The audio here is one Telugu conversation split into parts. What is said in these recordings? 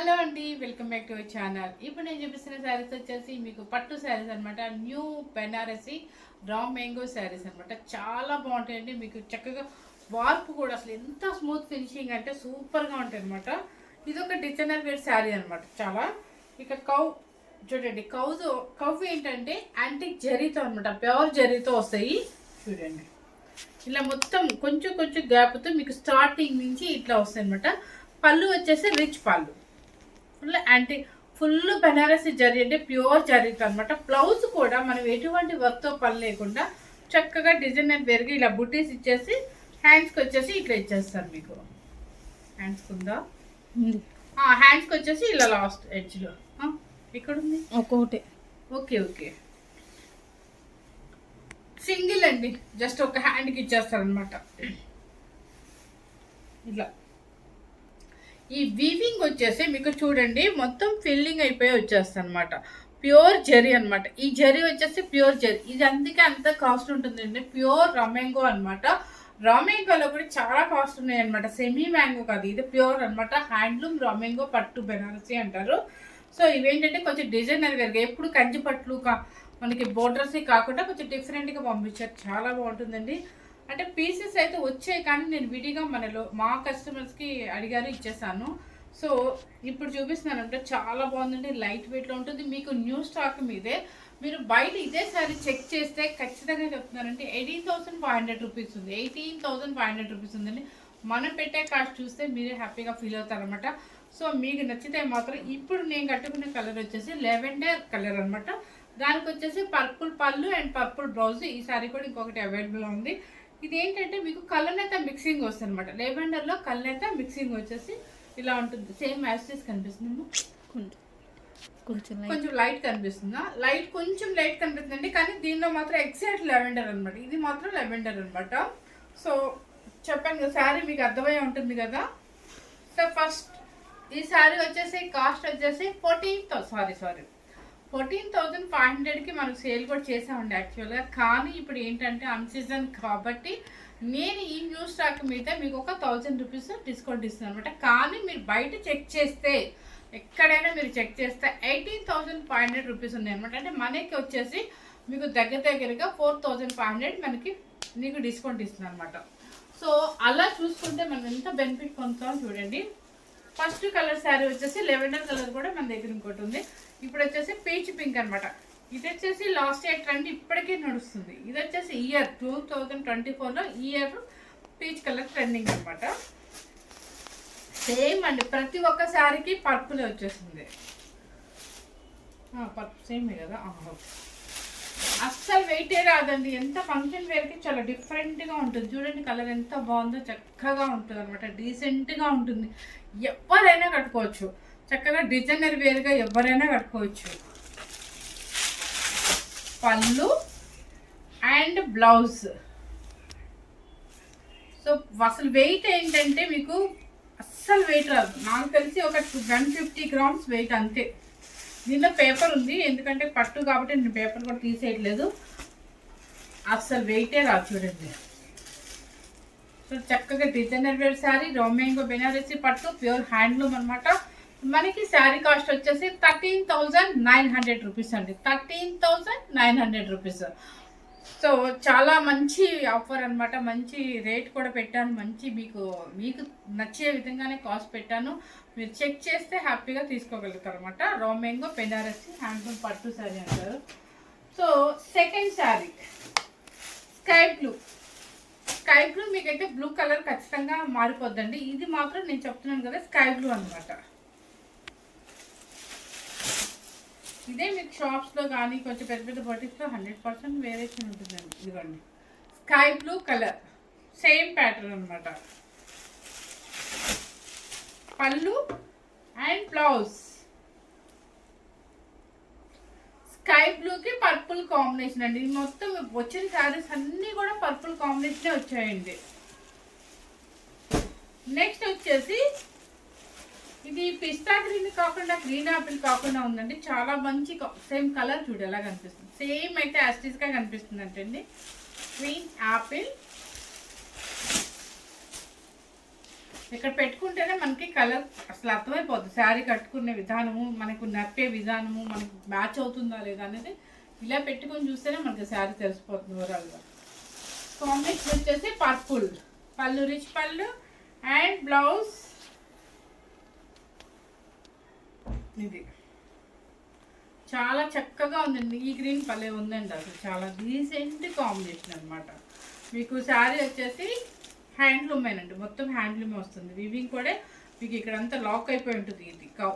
హలో అండి, welcome back to our channel. ఇప్పుడు నేను చూపిస్తున్న శారీస్ వచ్చేసి మీకు పట్టు శారీస్ అనమాట. New Banarasi raw mango saris అనమాట. చాలా బాగుంటాయండి. మీకు చక్కగా వార్పు కూడా అసలు ఎంత స్మూత్ ఫినిషింగ్ అంటే సూపర్గా ఉంటాయి అనమాట. ఇది ఒక డిజైనర్ వేర్ శారీ అనమాట. చాలా ఇక చూడండి, కవ్ ఏంటంటే యాంటిక్ జరీతో అనమాట. ప్యూర్ జరీతో వస్తాయి చూడండి. ఇలా మొత్తం కొంచెం కొంచెం గ్యాప్తో మీకు స్టార్టింగ్ నుంచి ఇట్లా వస్తాయి అనమాట. పళ్ళు వచ్చేసి రిచ్ పళ్ళు, ఫుల్ బెనారసి జరీ అంటే ప్యూర్ జరీతో అనమాట. బ్లౌజ్ కూడా మనం ఎటువంటి వర్క్తో పని లేకుండా చక్కగా డిజైనర్ వేరుగా ఇలా బుటీస్ ఇచ్చేసి హ్యాండ్స్కి వచ్చేసి ఇట్లా ఇచ్చేస్తారు. మీకు హ్యాండ్స్కి ఉందా? హ్యాండ్స్కి వచ్చేసి ఇలా లాస్ట్ ఎడ్జ్లో ఇక్కడ ఉంది ఒక్కొక్కటి. ఓకే ఓకే, సింగిల్ అండి, జస్ట్ ఒక హ్యాండ్కి ఇచ్చేస్తారు అనమాట. ఇట్లా ఈ వీవింగ్ వచ్చేసి మీకు చూడండి మొత్తం ఫిల్లింగ్ అయిపోయి వచ్చేస్తుంది అనమాట. ప్యూర్ జరీ అనమాట. ఈ జరీ వచ్చేసి ప్యూర్ జరీ. ఇది అందుకే అంత కాస్ట్ ఉంటుందండి. ప్యూర్ రామ్యాంగో అనమాట. రామ్యాంగోలో కూడా చాలా కాస్ట్ ఉన్నాయి అనమాట. సెమీ మ్యాంగో కాదు, ఇది ప్యూర్ అనమాట. హ్యాండ్లూమ్ రామ్యాంగో పట్టు బెనారసి అంటారు. సో ఇవేంటంటే కొంచెం డిజైనర్ వేరుగా ఎప్పుడు కంచి పట్లు మనకి బోర్డర్స్ కాకుండా కొంచెం డిఫరెంట్గా పంపించారు. చాలా బాగుంటుందండి. అంటే పీసెస్ అయితే వచ్చాయి, కానీ నేను విడిగా మా కస్టమర్స్కి అడిగారు, ఇచ్చేసాను. సో ఇప్పుడు చూపిస్తున్నాను అంటే చాలా బాగుందండి. లైట్ వెయిట్లో ఉంటుంది. మీకు న్యూ స్టాక్ మీదే. మీరు బయట ఇదే సారీ చెక్ చేస్తే ఖచ్చితంగా చెప్తున్నానంటే 18,500 రూపీస్ ఉంది. 18,500 రూపీస్ ఉందండి. మనం పెట్టే కాస్ట్ చూస్తే మీరే హ్యాపీగా ఫీల్ అవుతారనమాట. సో మీకు నచ్చితే మాత్రం ఇప్పుడు నేను కట్టుకునే కలర్ వచ్చేసి లెవెండర్ కలర్ అనమాట. దానికి వచ్చేసి పర్పుల్ పళ్ళు అండ్ పర్పుల్ బ్లౌజ్. ఈ సారీ కూడా ఇంకొకటి అవైలబుల్ ఉంది. ఇది ఏంటంటే మీకు కలనేత మిక్సింగ్ వస్తుంది అనమాట. లెవెండర్లో కలనేత మిక్సింగ్ వచ్చేసి ఇలా ఉంటుంది. సేమ్ యాస్టీస్ కనిపిస్తుంది. కొంచెం లైట్ కనిపిస్తుందా? కొంచెం లైట్ కనిపిస్తుందండి, కానీ దీనిలో మాత్రం ఎగ్జాక్ట్ లెవెండర్ అనమాట. ఇది మాత్రం లెవెండర్ అనమాట. సో చెప్పాను కదా, శారీ మీకు అర్థమయ్యే ఉంటుంది కదా. సో ఫస్ట్ ఈ శారీ వచ్చేసి కాస్ట్ వచ్చేసి 14,500కి మనకు సేల్ కూడా చేసామండి యాక్చువల్గా. కానీ ఇప్పుడు ఏంటంటే అన్సీజన్ కాబట్టి నేను ఈ న్యూ స్టాక్ మీద మీకు ఒక 1000 రూపీస్ డిస్కౌంట్ ఇస్తున్నాను అనమాట. కానీ మీరు బయట చెక్ చేస్తే, ఎక్కడైనా మీరు చెక్ చేస్తే 18,500 రూపీస్ ఉన్నాయి అనమాట. అంటే మనకి వచ్చేసి మీకు దగ్గరగా 4,500 మనకి మీకు డిస్కౌంట్ ఇస్తున్నాను అనమాట. సో అలా చూసుకుంటే మనం ఎంత బెనిఫిట్ పొందుతామో చూడండి. ఫస్ట్ కలర్ శారీ వచ్చేసి లెవెండర్ కలర్ కూడా మన దగ్గర ఇంకోటి ఉంది. ఇప్పుడు వచ్చేసి పీచ్ పింక్ అనమాట. ఇది వచ్చేసి లాస్ట్ ఇయర్ ట్రెండ్ ఇప్పటికే నడుస్తుంది. ఇది వచ్చేసి ఇయర్ 2024లో ఇయర్ పీచ్ కలర్ ట్రెండింగ్ అనమాట. సేమ్ అండి, ప్రతి ఒక్క శారీకి పర్పుల్ వచ్చేసింది. పర్పుల్ సేమే కదా. అస్సలు వెయిటే రాదండి. ఎంత ఫంక్షన్ వేర్కి చాలా డిఫరెంట్గా ఉంటుంది. చూడండి కలర్ ఎంత బాగుందో, చక్కగా ఉంటుంది అనమాట. డీసెంట్గా ఉంటుంది. ఎవరైనా కట్టుకోవచ్చు. చక్కగా డిజైనర్ వేర్గా ఎవరైనా కట్టుకోవచ్చు. పళ్ళు అండ్ బ్లౌజ్. సో అసలు వెయిట్ ఏంటంటే మీకు అస్సలు వెయిట్ రాదు. నాకు తెలిసి ఒక 150 గ్రామ్స్ వెయిట్ అంతే. దీనిలో పేపర్ ఉంది, ఎందుకంటే పట్టు కాబట్టి నేను పేపర్ కూడా తీసేయట్లేదు. అస్సలు వెయిటే రాదు చూడండి. సో చక్కగా designer wear sari raw mango Banarasi పట్టు ప్యూర్ హ్యాండ్లూమ్ అనమాట. మనకి శారీ కాస్ట్ వచ్చేసి 13,900 రూపీస్ అండి. 13,900 రూపీస్. సో చాలా మంచి ఆఫర్ అనమాట. మంచి రేట్ కూడా పెట్టాను. మంచి మీకు నచ్చే విధంగానే కాస్ట్ పెట్టాను. మీరు చెక్ చేస్తే హ్యాపీగా తీసుకోగలుగుతారు అనమాట. రామ్యాంగో బెనారసి హ్యాండ్లూమ్ పట్టు శారీ అంటారు. So second sari sky blue మీకైతే బ్లూ కలర్ ఖచ్చితంగా మారిపోద్దండి. ఇది మాత్రం నేను చెప్తున్నాను కదా, స్కై బ్లూ అనమాట. ఇదే మీకు షాప్స్లో కానీ కొంచెం పెద్ద పెద్ద బొటిక్స్లో 100% వేరియేషన్ ఉంటుందండి. ఇదిగోండి sky blue colour, same pattern అనమాట. పళ్ళు అండ్ బ్లౌజ్ స్కై బ్లూకి పర్పుల్ కాంబినేషన్ అండి. మొత్తం వచ్చిన శారీస్ అన్నీ కూడా పర్పుల్ కాంబినేషనే వచ్చాయండి. నెక్స్ట్ వచ్చేసి ఇది పిస్తా గ్రీన్ కాకుండా గ్రీన్ ఆపిల్ కాకుండా ఉందండి. చాలా మంచి సేమ్ కలర్ చూడు ఎలా కనిపిస్తుంది. సేమ్ అయితే యాస్టీస్గా కనిపిస్తుంది అంటండి. గ్రీన్ ఆపిల్ ఇక్కడ పెట్టుకుంటేనే మనకి కలర్ అసలు అర్థమైపోతుంది. శారీ కట్టుకునే విధానము, మనకు నప్పే విధానము, మనకు మ్యాచ్ అవుతుందా లేదా అనేది ఇలా పెట్టుకొని చూస్తేనే మనకి శారీ తెలిసిపోతుంది ఓవరాల్గా. కాంబినేషన్ వచ్చేసి పర్పుల్, పళ్ళు రిచ్ పళ్ళు అండ్ బ్లౌజ్ ఇది చాలా చక్కగా ఉందండి. ఈ గ్రీన్ పల్లె ఉందండి, అసలు చాలా డీసెంట్ కాంబినేషన్ అనమాట. మీకు శారీ వచ్చేసి హ్యాండ్లూమేనండి, మొత్తం హ్యాండ్లూమే వస్తుంది. వీవింగ్ కూడా మీకు ఇక్కడంతా లాక్ అయిపోయి ఉంటుంది ఇది కౌ.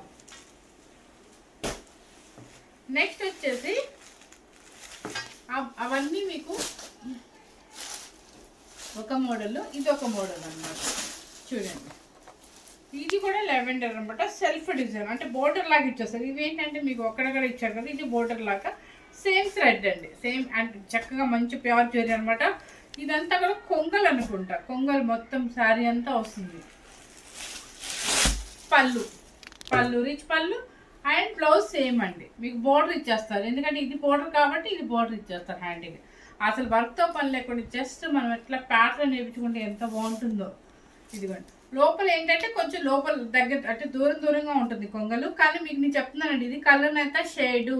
నెక్స్ట్ వచ్చేసి అవన్నీ మీకు ఒక మోడల్, ఇది ఒక మోడల్ అనమాట. చూడండి, ఇది కూడా లెవెండర్ అనమాట. సెల్ఫ్ డిజైన్ అంటే బోర్డర్ లాగా ఇచ్చేస్తారు. ఇవి ఏంటంటే మీకు ఒక్కడక్కడ ఇచ్చారు కదా, ఇది బోర్డర్ లాగా సేమ్ థ్రెడ్ అండి, సేమ్ అండ్ చక్కగా మంచి ప్యూర్ జరీ అనమాట. ఇదంతా కూడా కొంగలు అనుకుంటా, కొంగలు మొత్తం శారీ అంతా వస్తుంది. పళ్ళు, పళ్ళు రిచ్ పళ్ళు అండ్ బ్లౌజ్ సేమ్ అండి. మీకు బోర్డర్ ఇచ్చేస్తారు, ఎందుకంటే ఇది బోర్డర్ కాబట్టి ఇది బోర్డర్ ఇచ్చేస్తారు హ్యాండ్కి. అసలు వర్క్తో పని లేకుండా జస్ట్ మనం ఎట్లా ప్యాటర్న్ నేర్పించుకుంటే ఎంత బాగుంటుందో. ఇదిగోండి, లోపల ఏంటంటే కొంచెం లోపల దగ్గర అంటే దూరంగా ఉంటుంది కొంగలు. కానీ మీకు నేను చెప్తున్నానండి, ఇది కలర్నేత shade,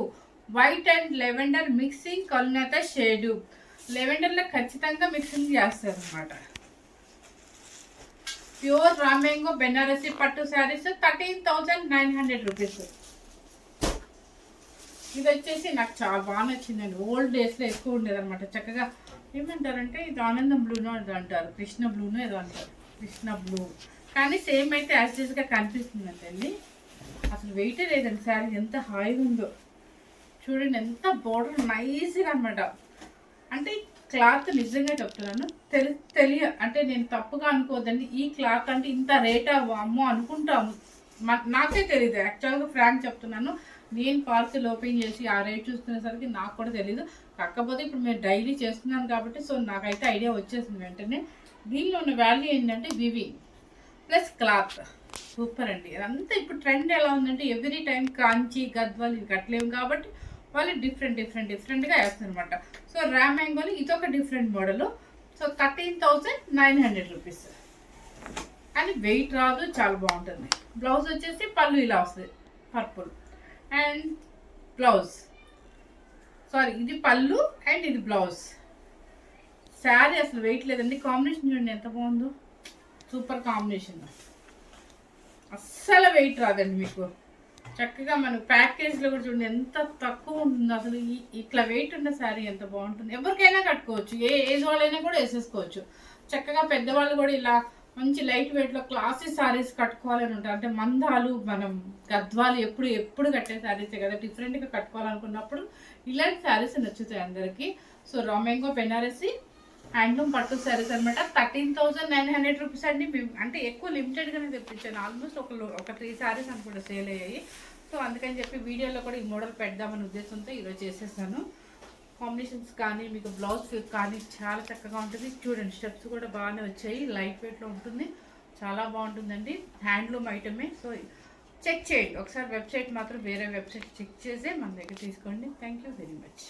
white and lavender mixing కలర్నేత షేడు. లెవెండర్లో ఖచ్చితంగా మిక్సింగ్ చేస్తారు అనమాట. ప్యూర్ రామ్యాంగో బెనారసి పట్టు శారీస్ 13,900 రూపీస్. ఇది వచ్చేసి నాకు చాలా బాగా నచ్చిందండి. ఓల్డ్ డేస్లో ఎక్కువ ఉండేది అనమాట. చక్కగా ఏమంటారంటే ఇది ఆనందం బ్లూనో ఏదో అంటారు, కృష్ణ బ్లూనో ఏదో అంటారు, కృష్ణ బ్లూ. కానీ సేమ్ అయితే యాజ్గా కనిపిస్తుందండి. అసలు వెయిటే లేదండి శారీ, ఎంత హాయిగా ఉందో చూడండి. ఎంత బోర్డర్ నైస్గా అనమాట. అంటే క్లాత్ నిజంగా చెప్తున్నాను, అంటే నేను తప్పుగా అనుకోవద్దండి. ఈ క్లాత్ అంటే ఇంత రేటా అమ్మో అనుకుంటాము, నాకే తెలియదు యాక్చువల్గా. ఫ్రాంక్ చెప్తున్నాను, నేను పార్సల్ ఓపెన్ చేసి ఆ రేట్ చూసుకునేసరికి నాకు కూడా తెలీదు. కాకపోతే ఇప్పుడు మేము డైలీ చేస్తున్నాను కాబట్టి సో నాకైతే ఐడియా వచ్చేసింది వెంటనే. దీనిలో ఉన్న వాల్యూ ఏంటంటే వివింగ్ ప్లస్ క్లాత్ సూపర్ అండి. అదంతా ఇప్పుడు ట్రెండ్ ఎలా ఉందంటే ఎవ్రీ టైం కాంచి గద్వాలు ఇవి కట్టలేము కాబట్టి వాళ్ళు డిఫరెంట్గా వేస్తారు అనమాట. సో రామ్యాంగోలు ఇదొక డిఫరెంట్ మోడల్. సో 13,900 రూపీస్ అని వెయిట్ రాదు, చాలా బాగుంటుంది. బ్లౌజ్ వచ్చేసి పళ్ళు ఇలా వస్తుంది పర్పుల్ అండ్ బ్లౌజ్, సారీ ఇది పళ్ళు అండ్ ఇది బ్లౌజ్. శారీ అసలు వెయిట్ లేదండి. కాంబినేషన్ చూడండి ఎంత బాగుందో, సూపర్ కాంబినేషన్. అస్సలు వెయిట్ రాదండి మీకు. చక్కగా మన ప్యాకేజ్లో కూడా చూడండి ఎంత తక్కువ ఉంటుందో. అసలు ఇట్లా వెయిట్ ఉన్న శారీ ఎంత బాగుంటుంది. ఎవరికైనా కట్టుకోవచ్చు, ఏ ఏజ్ వాళ్ళైనా కూడా వేసేసుకోవచ్చు. చక్కగా పెద్దవాళ్ళు కూడా ఇలా మంచి లైట్ వెయిట్లో క్లాసీ శారీస్ కట్టుకోవాలని ఉంటారు. అంటే మందాలు మనం గద్వాలు ఎప్పుడు కట్టే శారీసే కదా, డిఫరెంట్గా కట్టుకోవాలనుకున్నప్పుడు ఇలాంటి శారీస్ నచ్చుతాయి అందరికీ. సో రామ్యాంగో బెనారసి హ్యాండ్లూమ్ పట్టు శారీస్ అనమాట. 13,900 రూపీస్ అండి. మేము అంటే ఎక్కువ లిమిటెడ్గానే తెప్పించాను, ఆల్మోస్ట్ ఒక 3 శారీస్ అనుకుంటా సేల్ అయ్యాయి. సో అందుకని చెప్పి వీడియోలో కూడా ఈ మోడల్ పెడదామనే ఉద్దేశంతో ఈరోజు చేసేసాను. కాంబినేషన్స్ కానీ మీకు బ్లౌజ్ కానీ చాలా చక్కగా ఉంటుంది. చూడండి స్టెప్స్ కూడా బాగానే వచ్చాయి, లైట్ వెయిట్లో ఉంటుంది, చాలా బాగుంటుందండి. హ్యాండ్లూమ్ ఐటమే. సో చెక్ చేయండి ఒకసారి, వెబ్సైట్ మాత్రం వేరే వెబ్సైట్ చెక్ చేసి మన దగ్గర తీసుకోండి. Thank you very much.